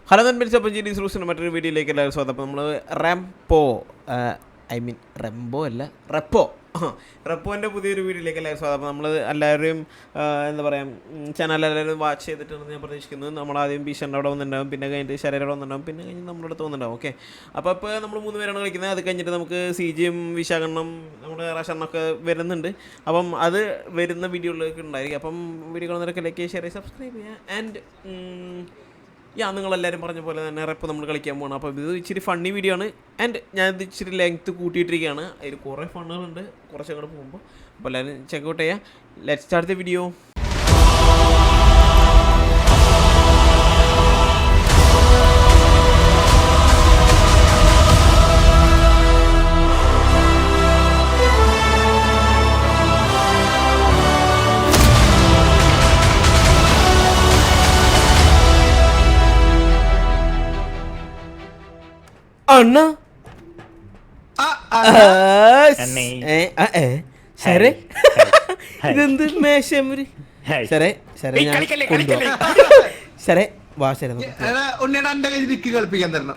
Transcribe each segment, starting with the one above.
Hello നൻപിൻസ്, അപ്പം genes റൂസിൻ്റെ മറ്റൊരു വീഡിയോയിലേക്ക് എല്ലാവരും സ്വാഗതം. അപ്പോൾ നമ്മൾ റെപ്പോൻ്റെ പുതിയൊരു വീഡിയോയിലേക്ക് എല്ലാവരും സ്വാഗതം. അപ്പോൾ നമ്മൾ എല്ലാവരും എന്താ പറയുക ചാനൽ എല്ലാവരും വാച്ച് ചെയ്തിട്ടുണ്ടെന്ന് ഞാൻ പ്രതീക്ഷിക്കുന്നു. നമ്മളാദ്യം ഭീഷണിൻ്റെ അവിടെ വന്നിട്ടുണ്ടാവും, പിന്നെ കഴിഞ്ഞിട്ട് ശരീരം അവിടെ വന്നിട്ടുണ്ടാവും, പിന്നെ കഴിഞ്ഞ് നമ്മുടെ അടുത്ത് വന്നിട്ടുണ്ടാവും. ഓക്കെ, അപ്പോൾ ഇപ്പോൾ നമ്മൾ 3 പേരാണ് കളിക്കുന്നത്. അത് കഴിഞ്ഞിട്ട് നമുക്ക് CGയും വിശാഖണ്ണം നമ്മുടെ റഷണ്ണൊക്കെ വരുന്നുണ്ട്. അപ്പം അത് വരുന്ന വീഡിയോകളിലേക്ക് ഉണ്ടായിരിക്കും. അപ്പം വീഡിയോ കാണുന്നവരൊക്കെ ലൈക്ക്, ഷെയർ, സബ്സ്ക്രൈബ് ചെയ്യുക. ആൻഡ് നിങ്ങളെല്ലാവരും പറഞ്ഞ പോലെ തന്നെ റെപ്പ് നമ്മൾ കളിക്കാൻ പോകണം. അപ്പോൾ ഇത് ഇച്ചിരി ഫണ്ണി വീഡിയോ ആണ്. ആൻഡ് ഞാനിത് ഇച്ചിരി ലെങ്ത്ത് കൂട്ടിയിട്ടിരിക്കുകയാണ്. അതിൽ കുറേ ഫണ്ണുകളുണ്ട് കുറച്ചങ്ങോട്ട് പോകുമ്പോൾ. അപ്പോൾ എല്ലാവരും ചെക്കൗട്ട് ചെയ്യുക. Let's start the video. അണ്ണ ശരേ, ഇതെന്ത് മേശമര് ശരേ ശരേ ശരേ വാ ശരേ കളിപ്പിക്കാൻ തരണം.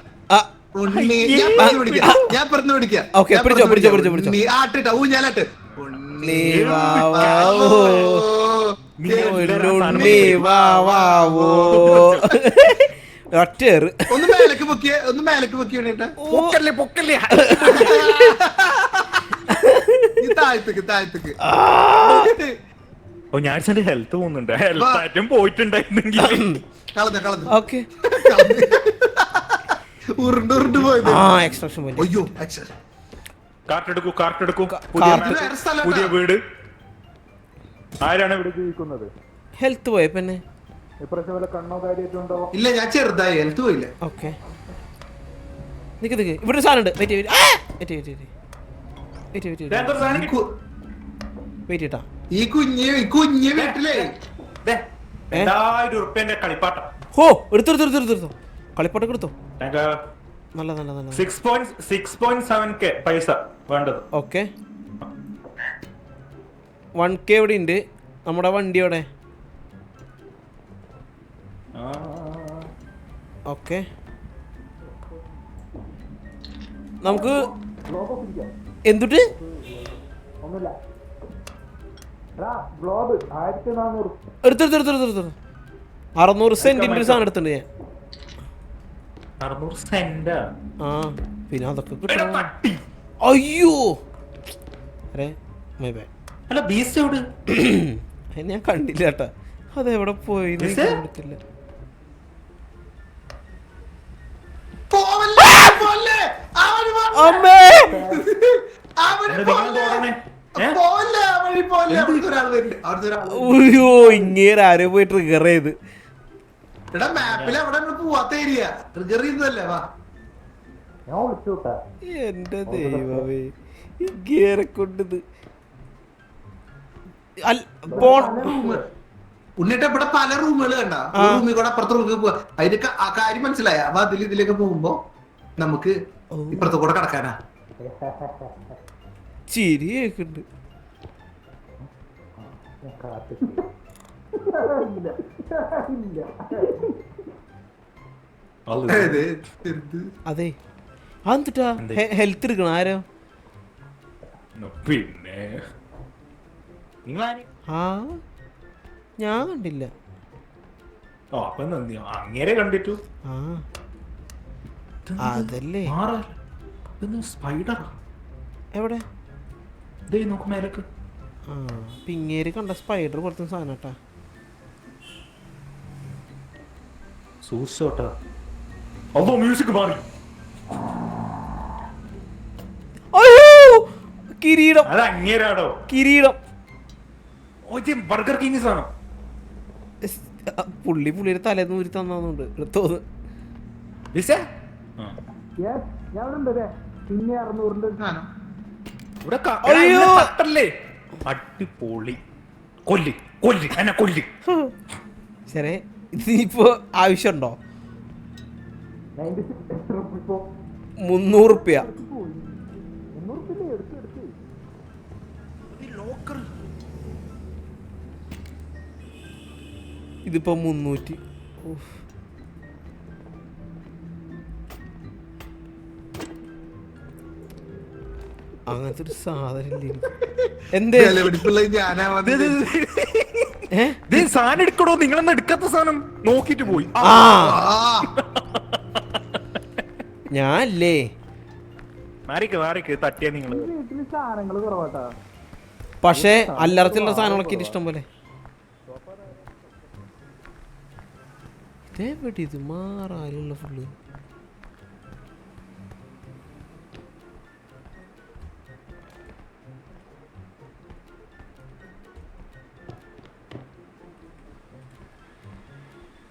ഓക്കെ, പിടിച്ചോ പിടിച്ചോ പിടിച്ചോ പിടിച്ചോ. ഒറ്റേറ് ഒന്ന് മേലക്ക് പൊക്കിയ ഒന്ന് മേലക്ക് പൊക്കിയ താഴത്തേക്ക് താഴത്തേക്ക്. ഞാൻ ഹെൽത്ത് പോകുന്നുണ്ട്. ഹെൽത്ത് പോയിട്ടുണ്ടായിരുന്നെങ്കിൽ കളഞ്ഞ കളഞ്ഞു. ഓക്കെ, ഉരുണ്ട് ഉരുണ്ട് പോയത്. എക്സ്ട്രാക്ഷൻ പോലെ. അയ്യോ, കാർട്ടെടുക്കൂ കാർട്ടെടുക്കൂ. പുതിയ വീട്. ആരാണ് ഇവിടെ ജീവിക്കുന്നത്? ഹെൽത്ത് പോയ പിന്നെ ഇപ്രാവശ്യം വല്ല കണ്ണോ കാര്യമായിട്ടുണ്ടോ? ഇല്ല, ഞാൻ ചെറുതായി, ഹെൽത്ത് പോയില്ല. ഓക്കെ, നിക്ക് നിക്ക്, ഇവിടെ സാധനം ഉണ്ട്. വെയിറ്റ് കേട്ടാ. ഈ കുഞ്ഞ് വീട്ടിലേ കളിപ്പാട്ടം. ഹോ, എടുത്തു കളിപ്പാട്ടൊക്കെ എടുത്തോ. നല്ല നല്ല നല്ല 6.7K പൈസ വേണ്ടത്. ഓക്കെ, 1K ഇവിടെ ഉണ്ട്. നമ്മുടെ വണ്ടിയോടെ. ഓക്കെ, നമുക്ക് എന്തുട്ട് എടുത്തെടുത്തെടുത്തെടുത്തു 600 സെന്റിന്റെ സാധനം എടുത്തിട്ടുണ്ട് ഞാൻ. 600 സെന്റ്? ആ, പിന്നെ അതൊക്കെ കിട്ടണം. അയ്യോ അരേ മൈ ബാഡ്. അല്ല, ബീസ്റ്റ് എവിടെ? ഞാൻ കണ്ടില്ല കേട്ടാ. അതെവിടെ പോയി എടുത്തില്ല. അയ്യോ, ഇങ്ങനെ ആരോ പോയി ട്രിഗർ ചെയ്ത്. എന്റെ ദൈവമേ, ഇങ്ങനെ കൊണ്ടത് ഉണ്ണിട്ട് ഇവിടെ പല റൂമുകൾ കണ്ട. റൂമിൽ കൂടെ അപ്പുറത്തെ റൂമിൽ പോവാ. അതിന്റെ കാര്യം മനസ്സിലായ? അപ്പൊ ഇതിലേക്ക് പോകുമ്പോ നമുക്ക് ഇപ്പുറത്തെ കൂടെ കടക്കാനാ. ചിരി കേക്കുന്നുണ്ട്. അതെ, അതെന്തിട്ടാ ഹെൽത്ത് എടുക്കണം ആരോ? പിന്നെ ആ, ഞാൻ കണ്ടില്ല. അങ്ങനെ കണ്ടിട്ടു. ആ, അതല്ലേ സ്പൈഡർ. എവിടെ നോക്ക് മേലേക്ക്. ആ, പിങ്ങേര് കണ്ട സ്പൈഡർ പോലത്തെ സാധനം കേട്ടാ. സൂസോട്ടാ. അതോ മ്യൂസിക് മാറി. അയ്യോ, കിരീടം. അത് അങ്ങേരാടോ കിരീടം. ബർഗർ കിങ് സാധനം. പുള്ളിയുടെ തലേന്ന് ഊരി തന്നുണ്ട് എടുത്തോന്ന്. അടിപൊളി. കൊല്ലി കൊല്ലി എന്നെ കൊല്ലി. ശരി, ഇതിപ്പോ ആവശ്യമുണ്ടോ? 300 റുപ്യ. ഇതിപ്പോ 300. അങ്ങനത്തെ ഒരു സാധനം എന്തേ വിലപിടിപ്പുള്ള ഞാനാ വന്നത്. സാധനം എടുക്കണോ, നിങ്ങളെന്ന് എടുക്കാത്ത സാധനം നോക്കിട്ട് പോയി. ആ ഞാനല്ലേ മാറിക്ക് തട്ടിയാ നിങ്ങള്. പക്ഷേ അല്ലറച്ചുള്ള സാധനങ്ങളൊക്കെ ഇഷ്ടം പോലെ. ഇതേപറ്റി ഇത് മാറാനുള്ള ഫുള്ള്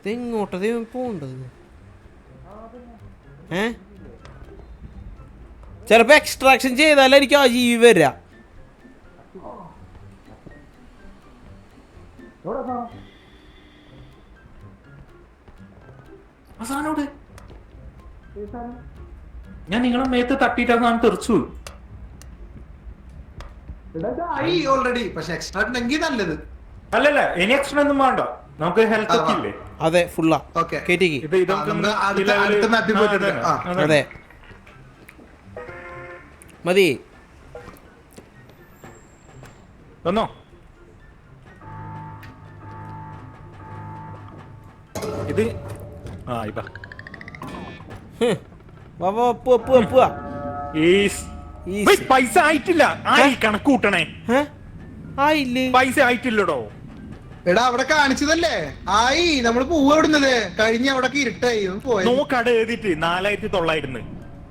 ഇതെങ്ങോട്ടതേ പോണ്ടത്? ചിലപ്പോ എക്സ്ട്രാക്ഷൻ ചെയ്താലായിരിക്കും ആ ജീവി വരിക. ഞാൻ നിങ്ങളെ മേത്ത് തട്ടിയിട്ട് സാധനം തെറിച്ചു. ഓൾറെഡി പക്ഷെ എക്സ്ട്രാ ഉണ്ടെങ്കിൽ നല്ലത്. അല്ലല്ല, ഇനി എക്സ്ട്രാ ഒന്നും വേണ്ട, നമുക്ക് ഹെൽത്ത് ഒക്കെ ഇല്ലേ? അതെ ഫുള്ളാ. ഓക്കെ കേറ്റിക്ക്. അടുത്ത മാപ്പിൽ പോയിട്ട് അതെ മതി. വന്നോ? ഇത് ഇതാ പൈസ ആയിട്ടില്ല. കണക്ക് കൂട്ടണേ. പൈസ ആയിട്ടില്ലടോ. എടാ അവിടെ കാണിച്ചതല്ലേ ആയി. നമ്മള് പോവാ ഇവിടുന്നത് കഴിഞ്ഞ അവിടെ ഇരുട്ടായി നോക്കട എഴുതിട്ട് 4900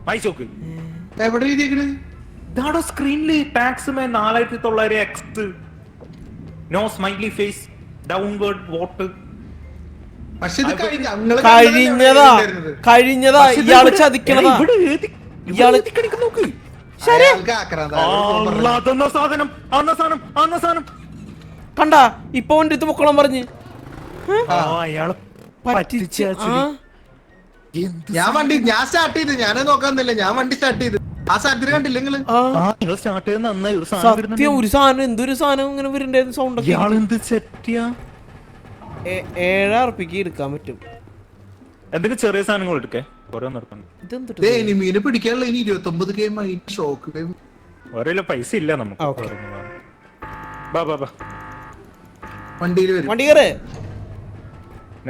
പൈസ നോക്ക്. എവിടെ എഴുതിയേക്കണ്? ഇതാടോ സ്ക്രീനില്. Tax 4900 X. No smiley face. Downward vote. പക്ഷെ ഇത് കഴിഞ്ഞതാ. ഇയാള് ചതിക്കണതാ. ഇയാള് കണ്ടാ ഇപ്പൊ വണ്ടി പൊക്കോളം പറഞ്ഞ് ഞാൻ സ്റ്റാർട്ട് ചെയ്ത്. ഞാനത് നോക്കാന്നില്ല. ഞാൻ വണ്ടി സ്റ്റാർട്ട് ചെയ്ത്. ആ സാധനത്തിന് കണ്ടില്ല നിങ്ങള്? സത്യം ഒരു സാധനം എന്തൊരു സാധനം ഇങ്ങനെ വരുന്നുണ്ടായിരുന്നു. സൗണ്ട് ഒക്കെ 7,000 എടുക്കാൻ പറ്റും. എന്തെങ്കിലും ചെറിയ സാധനങ്ങൾ എടുക്കേ. മീനെ പിടിക്കാനുള്ള ഇനി 29 ഷോക്ക്. ഒരേ പൈസ ഇല്ല നമുക്ക്. വണ്ടിയിൽ വരും. വണ്ടി കയറ്.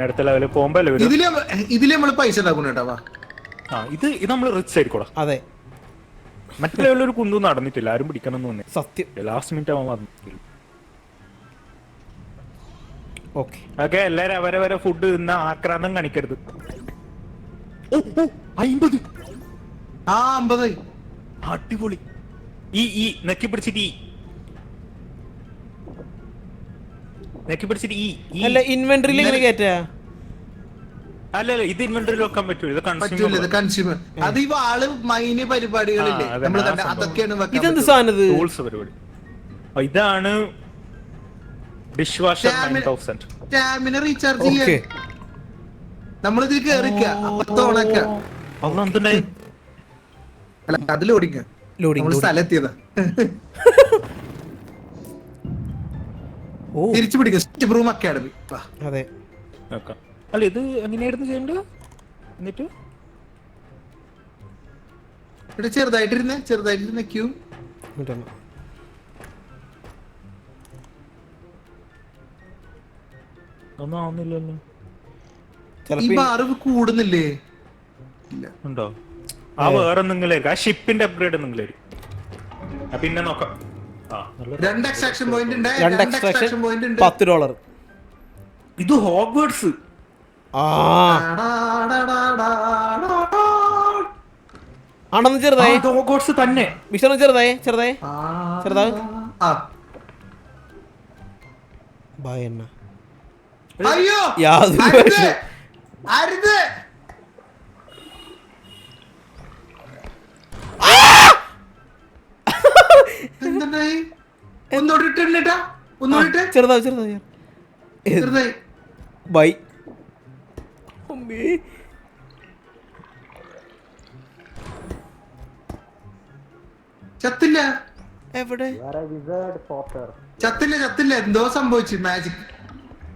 അടുത്ത ലെവല് പോകുമ്പോ ഇതില് നമ്മള് പൈസ ഉണ്ടാക്കും കേട്ടോ. ഇത് നമ്മൾ റിച്ച് ആയിരിക്കോടാ. അതെ മറ്റു ലെവലിൽ ഒരു കുന്തും നടന്നിട്ടില്ല. ആരും പിടിക്കണം എന്ന് തോന്നി. സത്യം. ലാസ്റ്റ് മിനിറ്റ് ആവാൻ പറഞ്ഞിട്ടില്ല. ഓക്കെ എല്ലാരും അവരവരെ ഫുഡ് തിന്ന ആക്രാന്തം കാണിക്കരുത്. 50. 50. അടിപൊളി. ഈ നെക്കി പിടിച്ചിട്ട് അല്ല ഇൻവെന്ററിയിൽ എങ്ങനെ കേറ്റാ? അല്ലല്ല, ഇത് ഇൻവെന്ററിയിൽ വെക്കാൻ പറ്റൂല. ഇത് കൺസ്യൂമർ. അത് ഈ വാള് മൈന് പരിപാടികളില്ലേ നമ്മള് അതൊക്കെയാണ്. ഇതെന്ത് സാധനം? ടൂൾസ് പരിപാടി. ഇതാണ് ഡിഷ് വാഷർ 9000. സ്റ്റാമിന റീചാർജ് ചെയ്യാൻ നമ്മളിതിൽ കേറിക്ക. ഓണക്ക അല്ല അത് ലോഡിങ്. നമ്മള് സ്ഥലത്തിയതാ. തിരിച്ചു പിടിക്കും. Broom academy. അതെ അല്ല ഇത് എങ്ങനെയായിരുന്നു ചെയ്യേണ്ടത്? എന്നിട്ട് ഇവിടെ ചെറുതായിട്ടിരുന്ന ക്യൂ ഒന്നും ആവുന്നില്ലല്ലോ. ഈ ബാറ് കൂടുന്നില്ലേ? ഉണ്ടോ? വേറെ എന്തെങ്കിലും ആ ഷിപ്പിന്റെ അപ്ഗ്രേഡ് എന്തെങ്കിലും പിന്നെ നോക്കാം. 2 എക്സ്ട്രാക്ഷൻ പോയിന്റ് ഉണ്ട്. $10. ഇത് ഹോഗ്വാർട്സ്. ആണെന്ന് ചെറുതായി. ഹോഗ്വാർട്സ് തന്നെ. വിഷയം ചെറുതായി. ഭയന്ന അയ്യോ അരുത്. ചെറുതായി ബൈ. ചത്തില്ല. എവിടെ? ചത്തില്ല. എന്തോ സംഭവിച്ചു.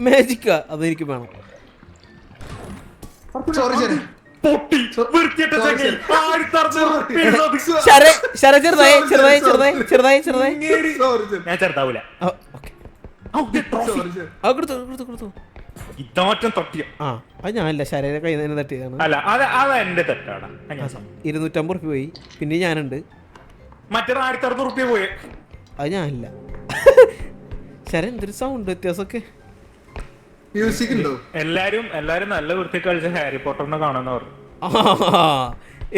മാജിക്കാ. അതെനിക്ക് വേണം. സോറി പൊട്ടി വൃത്തിയിട്ട ചങ്ങായി. 1600 ഉള്ളത്. ചെറുതായി ഞാൻ ചെറുതാവൂല. കൊടുത്തു. ഇതാറ്റം തട്ടിയ അത് ഞാനല്ല ശരയുടെ കയ്യിൽ നിന്ന് തട്ടിയതാണ്. അല്ല അത് എന്റെ തെറ്റാണ്. 250 റുപ്യ പോയി. പിന്നെ ഞാനുണ്ട്. മറ്റേ 1600 പോയെ. അത് ഞാനില്ല. ശര എന്തൊരു സൗണ്ട് വ്യത്യാസമൊക്കെ. മ്യൂസിക് ഉണ്ടോ? എല്ലാരും നല്ല വൃത്തി കളിച്ച ഹാരി പോട്ടറിനെ കാണുന്ന പറഞ്ഞു.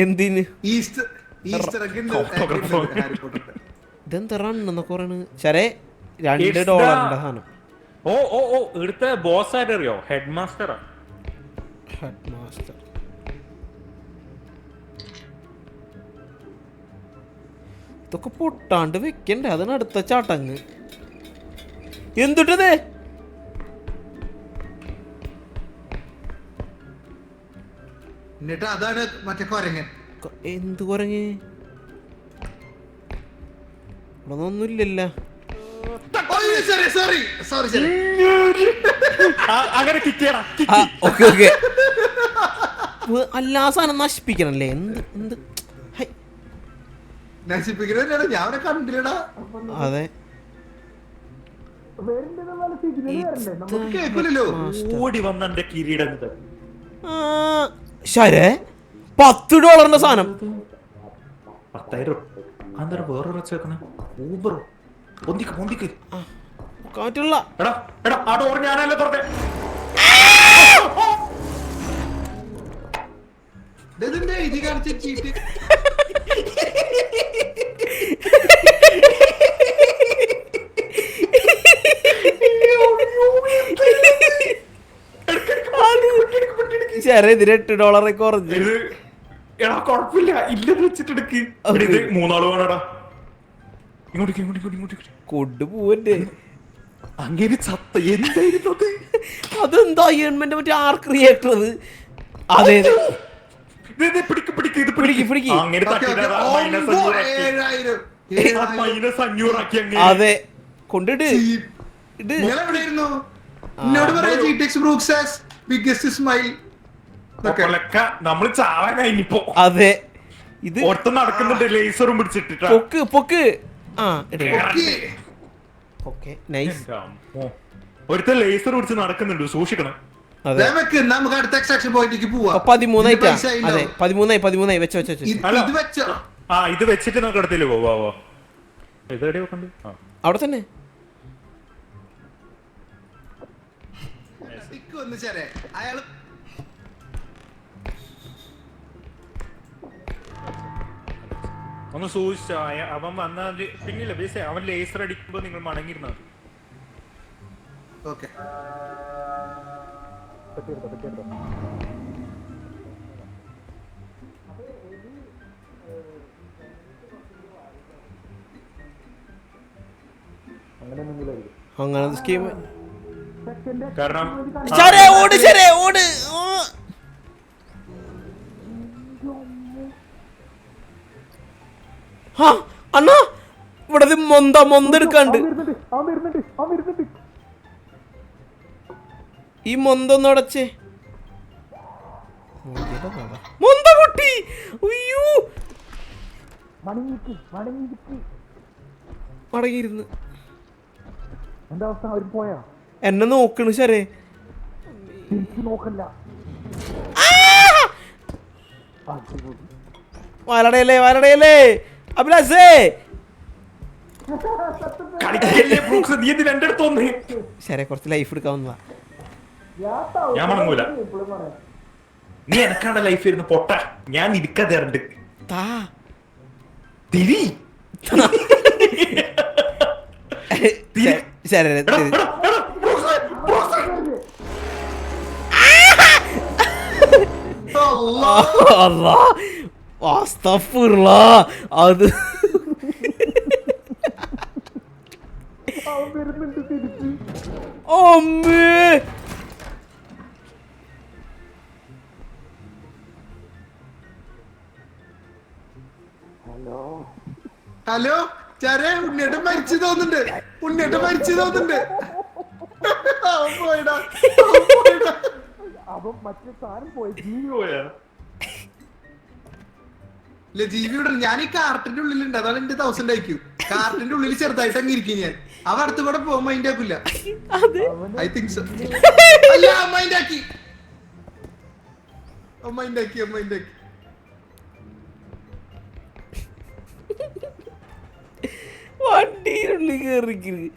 എന്തിന് ഈസ്റ്റർ എഗ് ഉണ്ട് ഹാരി പോട്ടറിന്റെ. ഇതെന്താ റണ്ണെന്നൊക്കെ പറയണ്. ശരേ $2 സാധനം. ഓ ഇവിടുത്തെ ബോസ് ആയിട്ട് അറിയോ? Head master. ഇതൊക്കെ പൊട്ടാണ്ട് വെക്കണ്ടേ? അതാണ് അടുത്ത ചാട്ടങ്ങ്. എന്തുട്ടത്? എന്നിട്ട് അതാണ് മറ്റേ കൊരങ്ങൻ. എന്ത് കുരങ്ങ്? ഇവിടെ ഒന്നുമില്ലല്ലോ. അങ്ങനെ ഓക്കെ അല്ലാ സാധനം നശിപ്പിക്കണല്ലേ? എന്ത് നശിപ്പിക്കണ ഞാൻ കണ്ടില്ലടാ. അതെ കേൾക്കില്ലല്ലോ. ഓടി വന്ന എന്റെ കിരീടം. ശരേ $10 സാധനം. 10,000. അന്നേരം വേറെ വെച്ചേക്കണ ഊബർ. പൊന്തിക്ക് കാറ്റുള്ള എടാ ആ ഡോർ ഞാനല്ലേ തുറന്നേ. ഇതിന്റെ ഇത് കാണിച്ച ചീട്ട് ശരേ ഇതിന് $8 കുറഞ്ഞു. എടാ കൊഴപ്പില്ല, ഇല്ലെന്ന് വെച്ചിട്ടെടുക്ക്. ഇത് 3 ആള് വേണടാ. ഇങ്ങോട്ട് കൊണ്ടുപോവല്ലേ? അങ്ങനെ ചത്ത എന്തായിരുന്നു അതെന്താ ഗവൺമെന്റ് മറ്റേ ആർക്ക് റിയാക്ടർ? അത് അതെ പിടിക്ക്. അങ്ങനെ -500 അതെ കൊണ്ടിട്ട് എന്നോട് പറയാ GTX Brooks biggest smile. നമ്മള് ചാവാൻ കഴിഞ്ഞിപ്പോ. അതെ ഇത് ഒട്ടും നടക്കുന്നുണ്ട്. ലേസറും പിടിച്ചിട്ടിട്ടാ. പൊക്ക് ഒരുത്ത ലേസർ പിടിച്ച് നടക്കുന്നുണ്ട്, സൂക്ഷിക്കണം. നമുക്ക് അടുത്ത എക്സ്ട്രാക്ഷൻ പോയിന്റിലേക്ക് പോവാം. 13 അതെ 13 വെച്ചോ. ഇത് വെച്ചിട്ട് നമുക്ക് അടുത്തേക്ക് പോവാ. ഇതെവിടെ വെക്കണ്ട്? അവിടെ തന്നെ. അയാള് ഒന്ന് സൂക്ഷിച്ചോ. അവൻ വന്ന പിന്നില്ല ബേസേ, അവൻ ലേസർ അടിക്കുമ്പോ നിങ്ങൾ മടങ്ങിയിരുന്ന. ഓക്കെ അങ്ങനെ സ്കീം. കാരണം ഓട്. അണ്ണാ ഇവിടെ മൊന്തെടുക്കാണ്ട്. ഈ മൊന്തൊന്നും അടച്ചേ. മൊന്ത പൊട്ടി. അയ്യോ മടങ്ങിയിരുന്നു. എന്നെ നോക്കണ് ശരേ. വലടയല്ലേ അഭിലാഷേ. ശരേ കുറച്ച് ലൈഫ് എടുക്കാവുന്നതാ. ഞാൻ മടങ്ങൂല. നീ എനക്കാണ് ലൈഫ് വരുന്ന പൊട്ട. ഞാൻ ഇരിക്കാതെറുണ്ട്. തിരി അത് ഹലോ ചാരേ, ഉണ്ണിയേട്ടൻ മരിച്ചു തോന്നുന്നുണ്ട്. അവൻ മറ്റേ സാധനം പോയി. ഇല്ല ജീവി ഇവിടെ ഞാൻ ഈ കാർട്ടിന്റെ ഉള്ളിലുണ്ട്, അതാണ് എന്റെ 1000 IQ. കാർട്ടിന്റെ ഉള്ളിൽ ചെറുതായിട്ട് അങ്ങ് ഇരിക്കും ഞാൻ. അവ അടുത്ത് കൂടെ പോകുമ്പോ മൈൻഡ് ആക്കില്ല. I think so. അല്ല മൈൻഡ് ആക്കി. മൈൻഡ് ആക്കി. വണ്ടിയിലുള്ളിൽ കയറിക്കരുത്.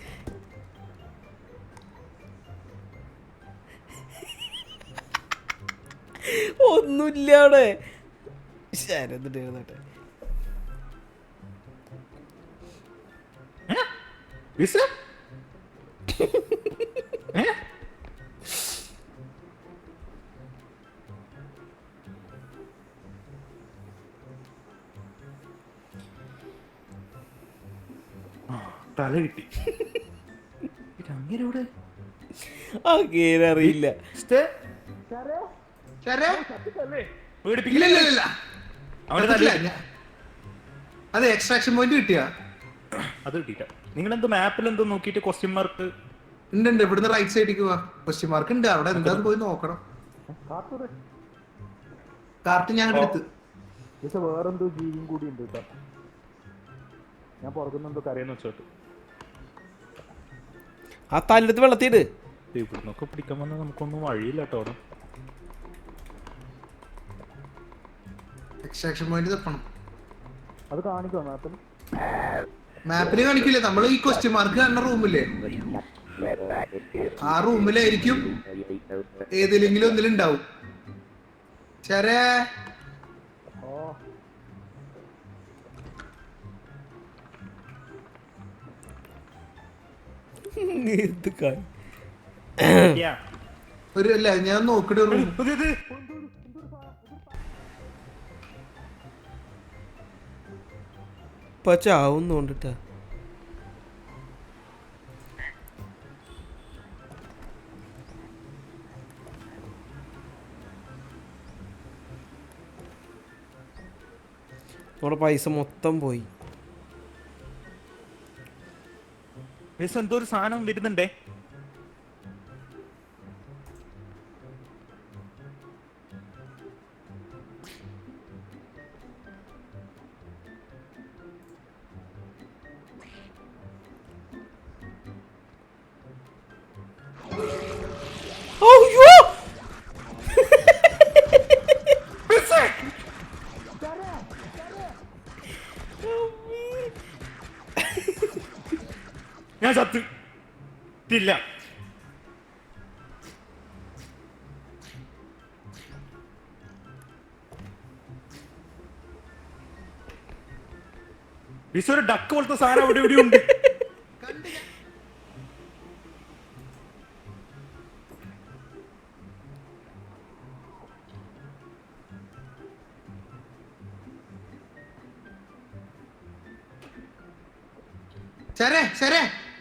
ഒന്നുമില്ല അവിടെ. ശരന്നിട്ട് എഴുന്നട്ടെ. തല കിട്ടി. അങ്ങനെവിടെ അറിയില്ല. അതെ എക്സ്ട്രാക്ഷൻ പോയിന്റ് കിട്ടിയാ അത് കിട്ടിയില്ല. നിങ്ങൾ എന്തോ മാപ്പിൽ എന്തോ നോക്കിയിട്ട് ക്വസ്റ്റ്യൻ മാർക്ക് ഉണ്ട്. ഇവിടുന്ന് റൈറ്റ് സൈഡിലേക്ക് പോവാ. ക്വസ്റ്റ്യൻ മാർക്ക് ഉണ്ട് അവിടെ. എന്താന്ന് പോയി നോക്കണം. കാർട്ട് ഞാൻ എടുത്ത്. വേറെന്തോ ജീവിയും കൂടി ഉണ്ട് കേട്ടോ. ഞാൻ പുറത്തുനിന്നെന്തോ കരയെന്ന് വെച്ചോട്ട്. ആ തല്ലെടുത്ത് വെള്ളത്തിട്ട് ഇവിടുന്നൊക്കെ പിടിക്കാൻ വന്നാൽ നമുക്കൊന്നും വഴിയില്ല കേട്ടോ അവിടെ. എക്സ്ട്രാക്ഷൻ പോയിന്റ് തപ്പണം. അത് കാണിക്കോ മാപ്പിൽ? മാപ്പില് കാണിക്കില്ലേ? നമ്മള് ഈ ക്വസ്റ്റ്യൻ മാർക്ക് കാണുന്ന റൂമില്ലേ, ആ റൂമിലായിരിക്കും ഏതിലെങ്കിലും ഒന്നിലുണ്ടാവും. ചെറേ ഒരു അല്ല ഞാൻ നോക്കിട്ട് ചാവുന്നോണ്ടിട്ടാ. നമ്മുടെ പൈസ മൊത്തം പോയി. എന്തോ ഒരു സാധനം വരുന്നുണ്ടേ. ഞാൻ ചത്തില്ല. ഒരു ഡക്ക് പോലത്തെ സാധനം അവിടെ ഇവിടെ ഉണ്ട്.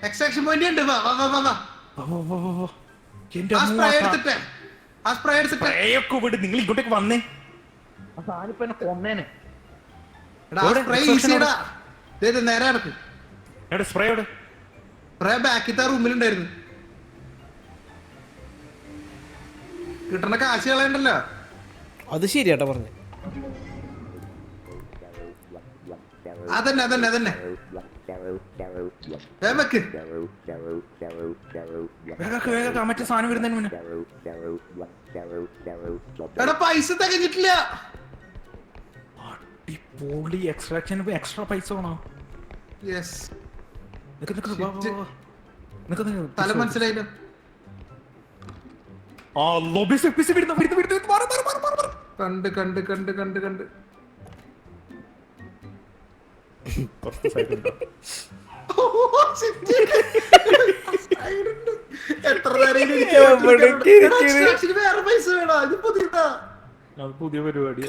എക്സ്ട്രാക്ഷൻ പോയിന്റ് ഉണ്ട്. വാ വാ വാ വാ വാ. ആ സ്പ്രേ എടുത്തിട്ട് നിങ്ങൾ ഇങ്ങോട്ടേക്ക് വന്നേ. ആ സാധനം ഇപ്പൊ എന്നെ കൊന്നേനെ. നേരെ നടക്ക്. സ്പ്രേ ബാക്കിത്തെ റൂമിലുണ്ടായിരുന്നു. കിട്ടണ കാശ് കളയണ്ടല്ലോ. അത് ശരിയാട്ടോ പറഞ്ഞു. അതന്നെ മറ്റേ സാധനം വരുന്നതിന് മുന്നേ എടാ പൈസ തികഞ്ഞിട്ടില്ല. അടിപൊളി എക്സ്ട്രാക്ഷൻ. എക്സ്ട്രാ പൈസ വേണോ? തല മനസ്സിലായില്ല. കണ്ട് എത്ര വേറെ പൈസ വേണോ? ഇത് പുതിയ പരിപാടി.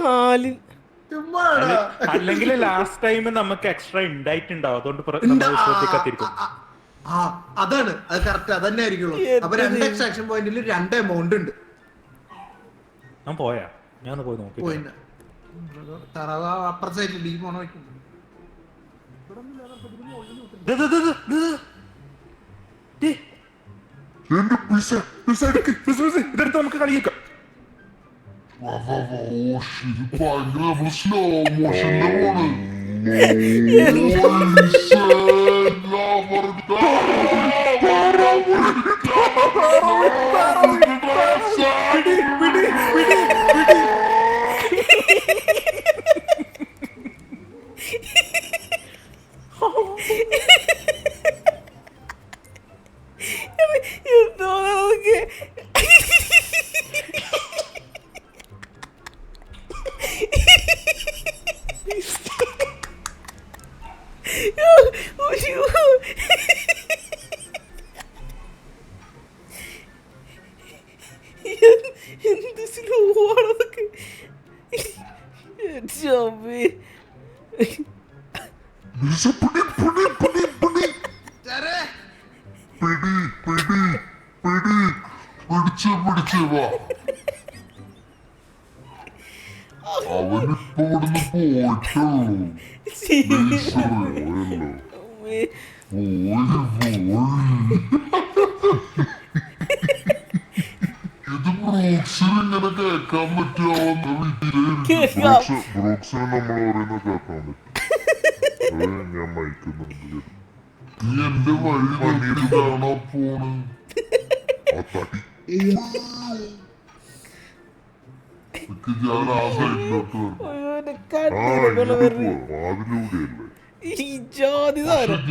അല്ലെങ്കിൽ ലാസ്റ്റ് ടൈം നമുക്ക് എക്സ്ട്രാ ഉണ്ടായിട്ടുണ്ടാവും. അതുകൊണ്ട് അതാണ് അത് കറക്റ്റ്. അതന്നെ ആയിരിക്കുള്ളൂ. അപ്പൊ 2 എക്സ്ട്രാക്ഷൻ പോയിന്റിൽ 2 എമൗണ്ട് ഉണ്ട്. ഞാൻ പോയാ ഞാൻ പോയി നോക്കി. അപ്പുറ സൈഡിൽ ഈ പോണ വയ്ക്കുന്നു. നമുക്ക് കളിയേക്കാം. ഭയങ്കര സ്ലോ മോഷനിലാണ് എന്തോ നമുക്ക് എന്ത് സ്ലോ ആണതൊക്കെ ശരേ, പിടിച്ച് വാ അവനിപ്പോ ഇവിടുന്ന് പോയിട്ടുള്ളൂ ഇത് ബ്രൂക്സിന് ഇങ്ങനെ കേക്കാൻ പറ്റുമോ ബ്രൂക്സിന് നമ്മൾ പറയുന്ന കേക്കാൻ പറ്റും ഞാൻ മയക്കുന്നുണ്ട് നീ എന്റെ വഴി വണ്ടിയിൽ കാണാ പോണ് ആ തടി ഞാൻ ആ സൈഡിലോട്ട് വാതിലൂടെയല്ലേ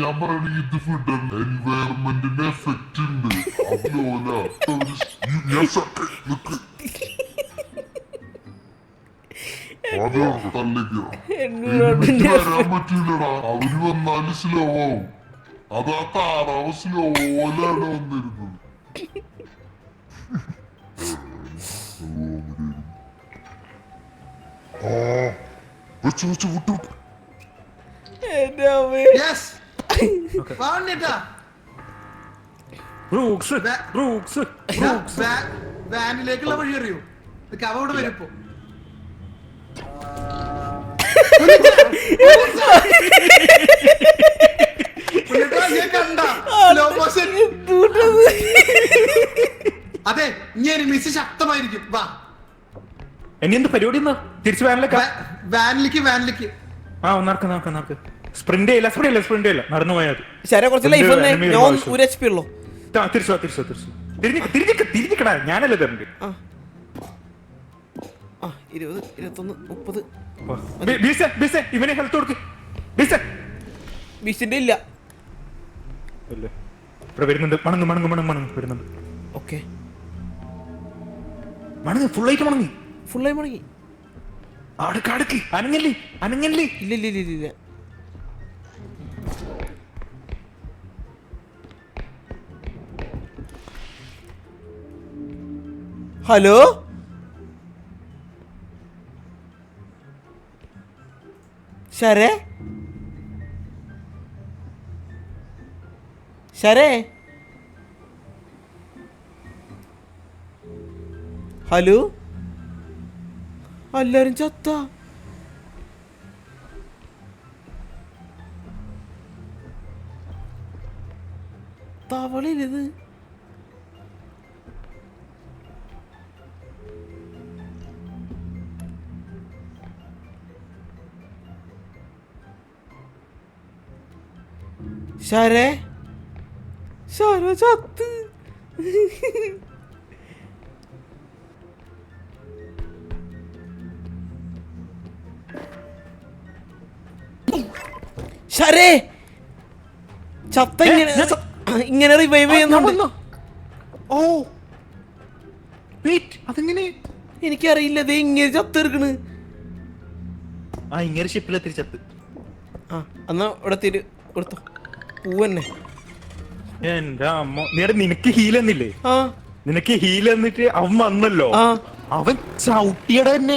ഞാൻ പറയണ ഇത് ഫുഡ് എൻവയറമെന്റിന്റെ എഫക്റ്റ് ഉണ്ട് അതിലോല അത് തള്ളിക്കോ വരാൻ പറ്റൂലടാ അവര് വന്നാല് സ്ലോ ആവും അതാ താറാവ് സ്ലോയിലാണ് വന്നിരുന്നത് വെച്ചു വിട്ടു yes. വാ ഉണ്ണിയേട്ടാ. ബ്രൂക്സ് ബ്രൂക്സ് ബ്രൂക്സ് വാനിലേക്കുള്ള വഴി അറിയോ? അവ ഇവിടെ വരും ഇപ്പൊ. അതെ ഇനി എനിമീസ് ശക്തമായിരിക്കും. വാ ഇനി എന്ത് പരിപാടി തിരിച്ചു വാനിലേക്ക് ആ നടക്ക് സ്പ്രിന്റ് ചെയ്യില്ല നടന്നു പോയാൽ ശരി കുറച്ച് ലൈഫ് ഞാൻ ഒരു HP ഉള്ളൂ. തിരിഞ്ഞിക്കടാ ഞാനല്ലേ തരണ്ട്. 20, 21, 30 ഇവനെ ഹെൽത്ത് കൊടുക്ക്. ബീച്ചിന്റെ ഇല്ല. വരുന്നുണ്ട് മണങ്ങ് വരുന്നുണ്ട്. ഓക്കെ മണങ്ങ് ഫുള്ളായിട്ട് ഫുള്ളായി മടങ്ങി. അടുക്ക് അനങ്ങല്ലേ ഇല്ല. ഹലോ ശരേ ഹലോ എല്ലാരും ചത്ത. തവളയിലിത് ശരേ ചത്ത്. ശരേ ചത്ത ഇങ്ങനെ റിവൈവ് ചെയ്യുന്നുണ്ട്. ഓ അതെങ്ങനെ എനിക്കറിയില്ല. ഇത് ഇങ്ങനെ ചത്തെടുക്കണ്. ഇങ്ങനെ ഷിപ്പിലെത്തിരി ചത്ത്. എന്നാ ഇവിടെ കൊടുത്തോ പൂവന്നെ. എന്റെ അമ്മ നിനക്ക് ഹീൽ എന്നില്ലേ? നിനക്ക് ഹീൽ എന്നിട്ട് അവൻ വന്നല്ലോ. അവൻ ചവിട്ടിയുടെ തന്നെ